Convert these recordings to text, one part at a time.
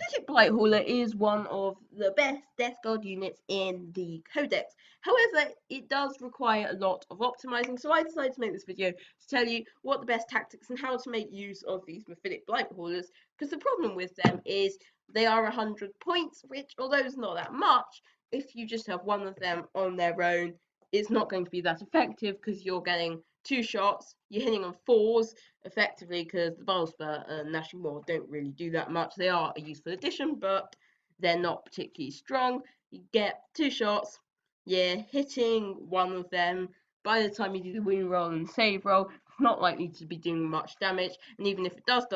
Myphytic Blight is one of the best Death Guard units in the Codex. However, it does require a lot of optimizing, so I decided to make this video to tell you what the best tactics and how to make use of these Myphytic Blight Haulers, because the problem with them is they are 100 points, which, although it's not that much, if you just have one of them on their own, it's not going to be that effective because you're getting 2 shots, you're hitting on 4s effectively because the Bowspur and Gnashing Maw don't really do that much. They are a useful addition, but they're not particularly strong. You get 2 shots, you're hitting one of them. By the time you do the wound roll and save roll, it's not likely to be doing much damage, and even if it does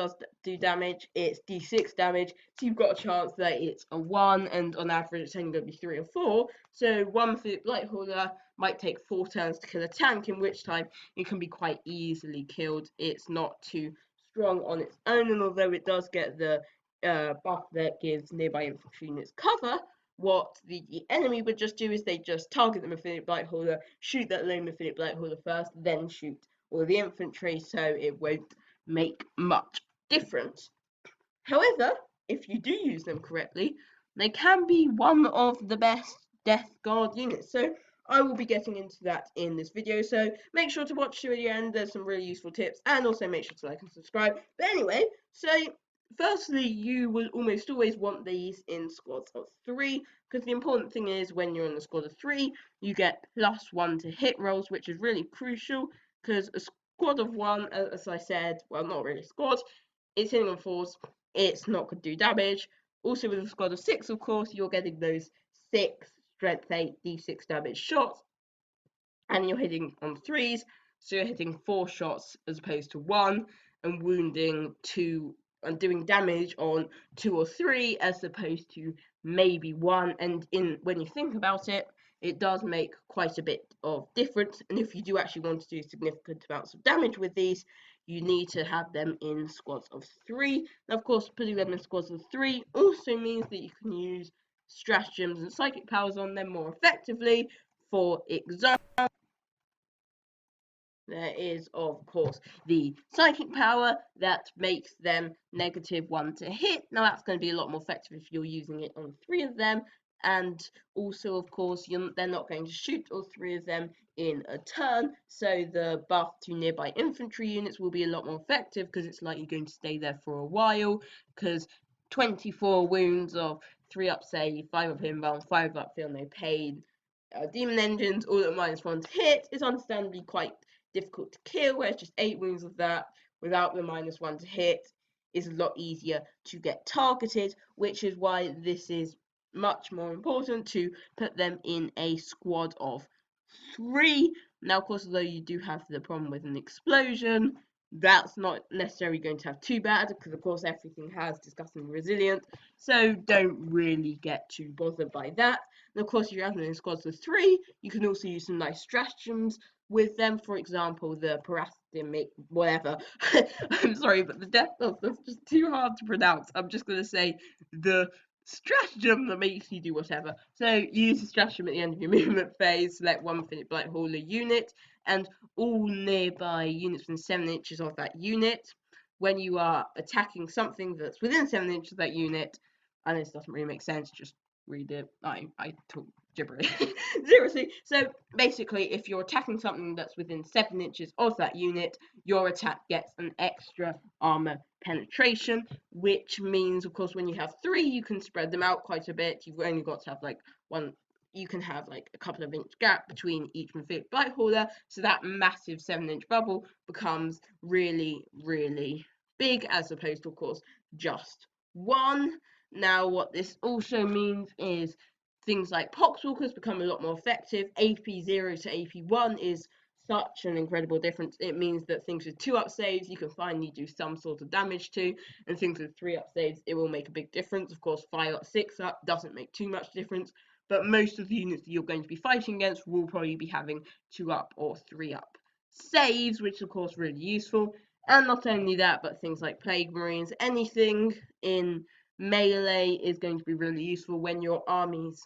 do damage, it's d6 damage, so you've got a chance that it's a 1, and on average it's only going to be 3 or 4, so one Myphytic Blight Hauler might take 4 turns to kill a tank, in which time it can be quite easily killed. It's not too strong on its own, and although it does get the buff that gives nearby infantry units cover, what the enemy would just do is they just target the Myphytic Blight Hauler, shoot that lone Myphytic Blight Hauler first, then shoot all the infantry, so it won't make much difference. However, if you do use them correctly, they can be one of the best Death Guard units. So I will be getting into that in this video, so make sure to watch to the end. There's some really useful tips, and also make sure to like and subscribe. But anyway, so firstly, you will almost always want these in squads of 3, because the important thing is when you're in a squad of 3, you get +1 to hit rolls, which is really crucial, because a squad of 1, as I said, well, not really a squad, it's hitting on 4s, it's not going to do damage. Also, with a squad of 6, of course, you're getting those 6 strength 8 d6 damage shots, and you're hitting on 3s, so you're hitting 4 shots as opposed to 1, and wounding 2 and doing damage on 2 or 3 as opposed to maybe 1. And when you think about it, it does make quite a bit of difference. And if you do actually want to do significant amounts of damage with these, you need to have them in squads of 3. Now, of course, putting them in squads of 3 also means that you can use stratagems and psychic powers on them more effectively. For example, there is, of course, the psychic power that makes them -1 to hit. Now, that's going to be a lot more effective if you're using it on 3 of them. And also, of course, they're not going to shoot all 3 of them in a turn. So the buff to nearby infantry units will be a lot more effective because it's likely going to stay there for a while. Because 24 wounds of 3 up save, 5 up inbound, 5 up feel no pain, demon engines, all at -1 to hit, is understandably quite difficult to kill, whereas just 8 wounds of that without the -1 to hit is a lot easier to get targeted, which is why this is much more important to put them in a squad of 3. Now, of course, although you do have the problem with an explosion, that's not necessarily going to have too bad, because of course everything has disgusting resilient, so don't really get too bothered by that. And of course, if you're having in squads of 3, you can also use some nice stratagems with them. For example, the parastimic whatever. I'm sorry, but the death of that's just too hard to pronounce. I'm just going to say the stratagem that makes you do whatever. So use the stratagem at the end of your movement phase, select one Myphytic Blight Hauler unit, and all nearby units within 7 inches of that unit. When you are attacking something that's within 7 inches of that unit, and this doesn't really make sense, just read it. I talk gibberish. Seriously. So basically, if you're attacking something that's within 7 inches of that unit, your attack gets an extra armor penetration, which means, of course, when you have 3, you can spread them out quite a bit. You've only got to have like one. You can have like a couple of inch gap between each Myphytic Blight Hauler, so that massive 7-inch bubble becomes really, really big, as opposed to, of course, just 1. Now, what this also means is things like Poxwalkers become a lot more effective. AP 0 to AP 1 is such an incredible difference. It means that things with 2 up saves you can finally do some sort of damage to, and things with 3 up saves, it will make a big difference. Of course, 5 up, 6 up doesn't make too much difference, but most of the units that you're going to be fighting against will probably be having 2 up or 3 up saves, which is of course really useful. And not only that, but things like Plague Marines, anything in melee is going to be really useful when your army's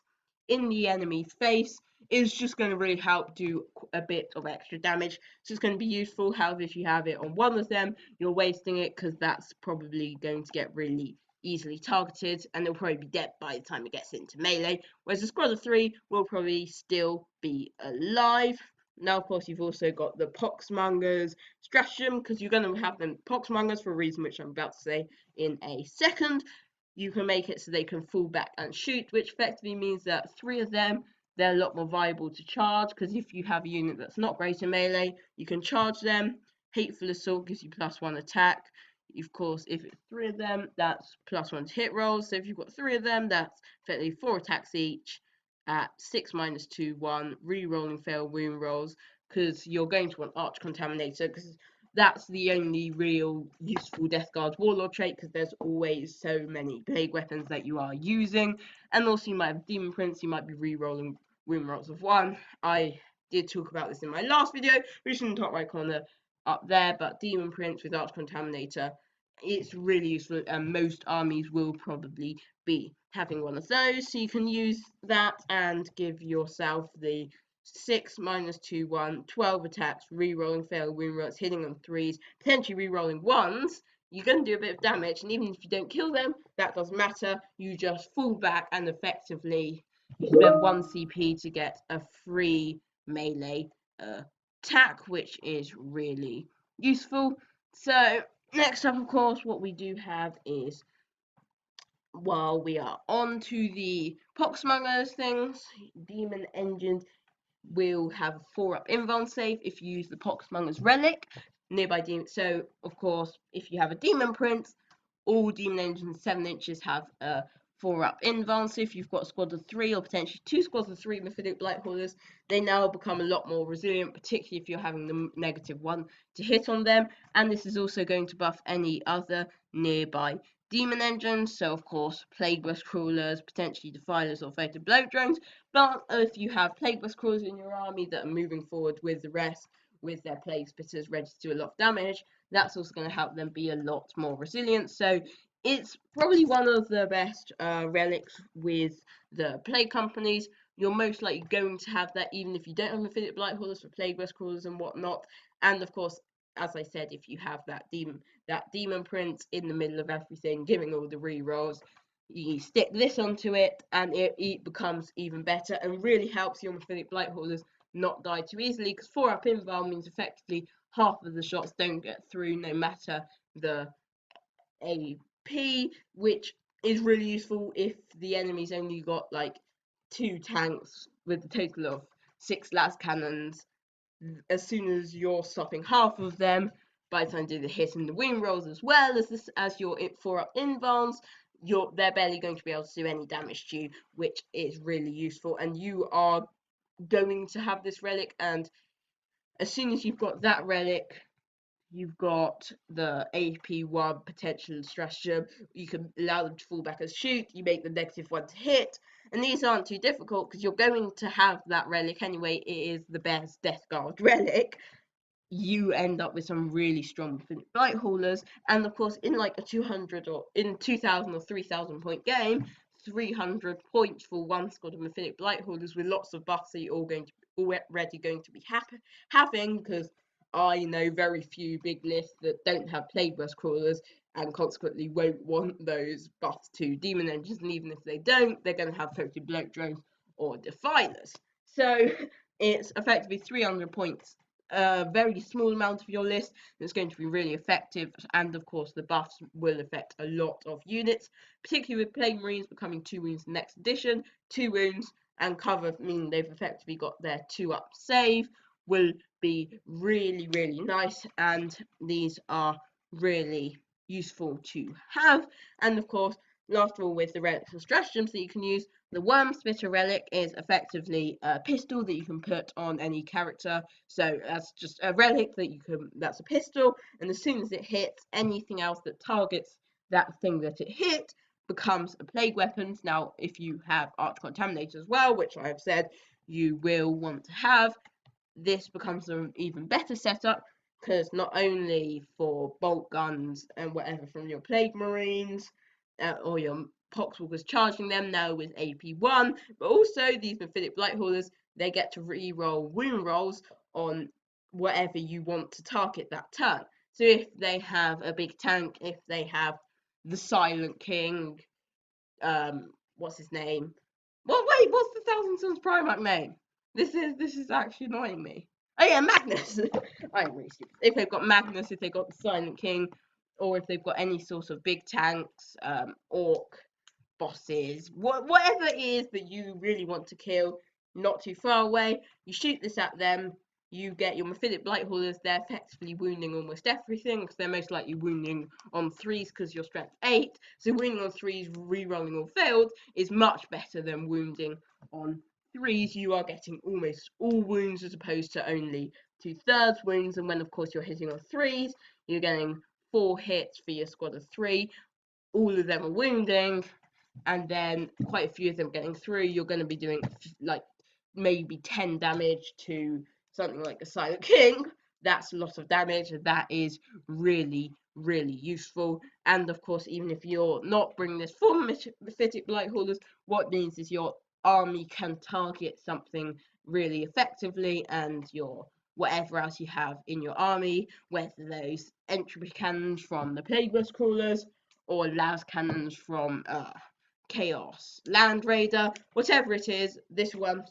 in the enemy's face. Is just going to really help do a bit of extra damage, so it's going to be useful. However, if you have it on one of them, you're wasting it, because that's probably going to get really easily targeted, and they'll probably be dead by the time it gets into melee, whereas the squad of 3 will probably still be alive. Now, of course, you've also got the Poxmonger's stratagem, because you're going to have them Poxmongers for a reason which I'm about to say in a second. You can make it so they can fall back and shoot, which effectively means that 3 of them, they're a lot more viable to charge, because if you have a unit that's not great in melee, you can charge them. Hateful Assault gives you +1 attack. Of course, if it's 3 of them, that's +1 to hit rolls. So if you've got 3 of them, that's effectively 4 attacks each at 6 - 2 1, re-rolling fail wound rolls, because you're going to want Arch Contaminator, because that's the only real useful Death Guard Warlord trait, because there's always so many plague weapons that you are using. And also you might have Demon Prince, you might be re-rolling wound rolls of 1. I did talk about this in my last video, which is in the top right corner up there, but Demon Prince with Arch Contaminator, it's really useful, and most armies will probably be having one of those, so you can use that and give yourself the 6 - 2 1, 12 attacks, re-rolling fail wound rolls, hitting on 3s, potentially re-rolling 1s. You're going to do a bit of damage, and even if you don't kill them, that doesn't matter. You just fall back, and effectively you spend 1 CP to get a free melee attack, which is really useful. So next up, of course, what we do have is, while we are on to the Poxmongers things, Demon Engines will have 4-up invuln save if you use the Poxmonger's Relic. Nearby demon. So, of course, if you have a Demon Prince, all Demon Engines 7 inches have a 4-up invuln. So if you've got a squad of 3 or potentially 2 squads of 3 Myphytic Blight holders, they now become a lot more resilient, particularly if you're having the -1 to hit on them. And this is also going to buff any other nearby Demon Engines, so of course Plagueburst Crawlers, potentially Defilers or Fated Bloat Drones. But if you have Plagueburst Crawlers in your army that are moving forward with the rest, with their Plague Spitters ready to do a lot of damage, that's also going to help them be a lot more resilient. So it's probably one of the best relics with the Plague companies. You're most likely going to have that even if you don't have Myphytic Blight Holders for Plagueburst Crawlers and whatnot. And of course, as I said, if you have that demon prince in the middle of everything, giving all the re-rolls, you stick this onto it, and it becomes even better and really helps your Myphytic Blight holders not die too easily, because 4-up invuln means effectively half of the shots don't get through, no matter the AP, which is really useful if the enemy's only got like 2 tanks with a total of 6 las cannons. As soon as you're stopping half of them, by the time you do the hit and the wound rolls, as well as your 4-up invulns, they're barely going to be able to do any damage to you, which is really useful. And you are going to have this relic, and as soon as you've got that relic, you've got the AP1 potential stratagem. You can allow them to fall back and shoot. You make them -1 to hit. And these aren't too difficult because you're going to have that relic anyway. It is the best Death Guard relic. You end up with some really strong Myphytic Blight haulers. And of course, in like a 200 or in 2,000 or 3,000 point game, 300 points for one squad of Myphytic Blight haulers with lots of buffs that you're already going to be having, because I know very few big lists that don't have Plagueburst Crawlers and consequently won't want those buffs to Demon Engines, and even if they don't, they're going to have Fated Bloat Drones or Defilers. So it's effectively 300 points, a very small amount of your list that's going to be really effective, and of course the buffs will affect a lot of units, particularly with Plague Marines becoming 2 wounds in the next edition. 2 wounds and cover, meaning they've effectively got their 2-up save, will be really, really nice, and these are really useful to have. And of course, last of all, with the relics and stratagems that you can use, the Worm Spitter relic is effectively a pistol that you can put on any character. So that's just a relic that's a pistol, and as soon as it hits, anything else that targets that thing that it hit becomes a plague weapon. Now, if you have Arch Contaminator as well, which I have said you will want to have, this becomes an even better setup, because not only for bolt guns and whatever from your Plague Marines or your Poxwalkers charging them now with AP1, but also these Myphytic Blight Haulers, they get to re-roll wound rolls on whatever you want to target that turn. So if they have a big tank, if they have the Silent King, what's his name? Well, wait, what's the Thousand Sons Primarch name? This is actually annoying me. Oh yeah, Magnus. I'm really stupid. If they've got Magnus, if they've got the Silent King, or if they've got any sort of big tanks, orc bosses, whatever it is that you really want to kill, not too far away, you shoot this at them. You get your Myphytic Blight haulers. They're effectively wounding almost everything because they're most likely wounding on 3s because you're strength 8. So wounding on 3s, re-rolling all failed, is much better than wounding on 3s. You are getting almost all wounds as opposed to only 2/3 wounds. And when, of course, you're hitting on 3s, you're getting 4 hits for your squad of 3. All of them are wounding, and then quite a few of them getting through. You're going to be doing like maybe 10 damage to something like a Silent King. That's a lot of damage, and that is really, really useful. And of course, even if you're not bringing this from Myphytic Blight Haulers, what means is your army can target something really effectively, and your whatever else you have in your army, whether those entropy cannons from the Plague Burst Crawlers or las cannons from Chaos Land Raider, whatever it is, this one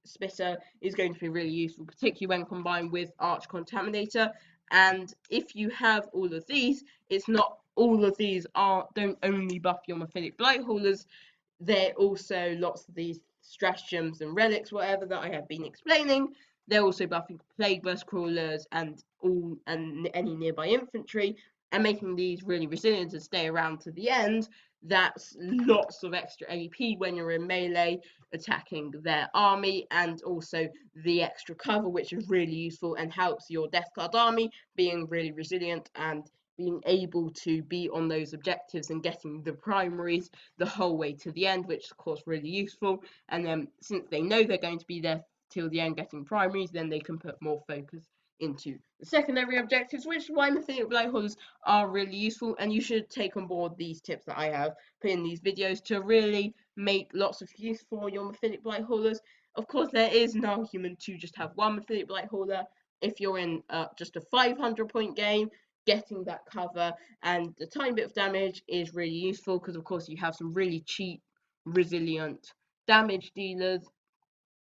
spitter is going to be really useful, particularly when combined with Arch Contaminator. And if you have all of these, it's not all of these don't only buff your Myphytic Blight Haulers. They're also lots of these stratagems and relics, whatever that I have been explaining. They're also buffing Plague Burst Crawlers and any nearby infantry, and making these really resilient and stay around to the end. That's lots of extra AP when you're in melee attacking their army, and also the extra cover, which is really useful and helps your Death Guard army being really resilient and being able to be on those objectives and getting the primaries the whole way to the end, which is of course really useful. And then since they know they're going to be there till the end getting primaries, then they can put more focus into the secondary objectives, which is why Myphytic Blight Haulers are really useful. And you should take on board these tips that I have put in these videos to really make lots of use for your Myphytic Blight Haulers. Of course, there is an argument to just have one Myphytic Blight Hauler. If you're in just a 500-point game, getting that cover and a tiny bit of damage is really useful because, of course, you have some really cheap, resilient damage dealers.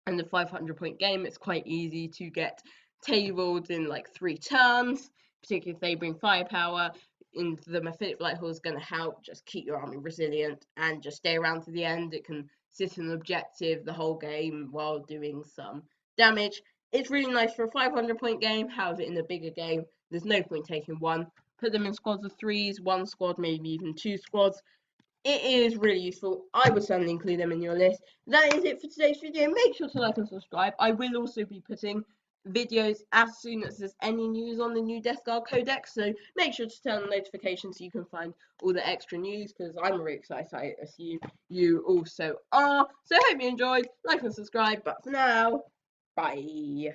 And the 500-point game, it's quite easy to get tabled in like 3 turns, particularly if they bring firepower. In the Myphytic Blight Hauler is going to help just keep your army resilient and just stay around to the end. It can sit in an objective the whole game while doing some damage. It's really nice for a 500-point game. However, in a bigger game, there's no point taking one. Put them in squads of 3s, 1 squad, maybe even 2 squads. It is really useful. I would certainly include them in your list. That is it for today's video. Make sure to like and subscribe. I will also be putting videos as soon as there's any news on the new Death Guard Codex, so make sure to turn on notifications so you can find all the extra news, because I'm really excited. I assume you also are. So I hope you enjoyed. Like and subscribe, but for now, bye.